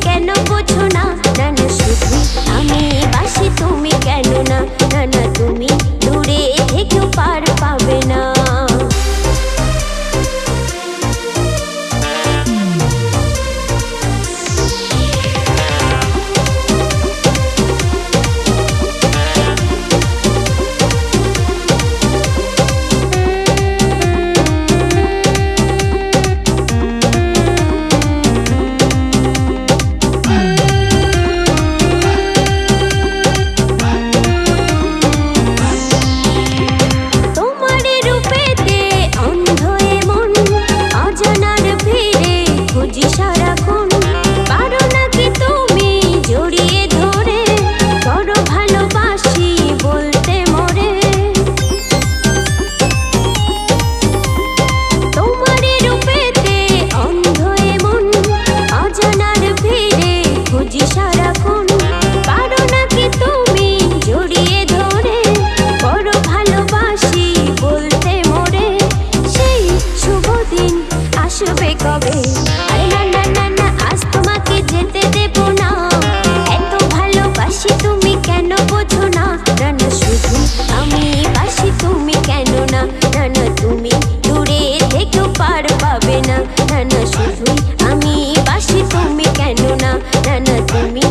কেন বোঝো না, না না শুধু আমি বাসি তুমি কেন না, না না তুমি দূরে থেকেও পার পাবে না। আসবে কবে? আরে না না না না, আজ তোমাকে যেতে দেব না, এত ভালোবাসি তুমি কেন বোঝো না, না না শুধু আমি বাসি তুমি কেন না, না না তুমি দূরে থেকেও পার পাবে না, না না শুধু আমি বাসি তুমি কেন না, না না তুমি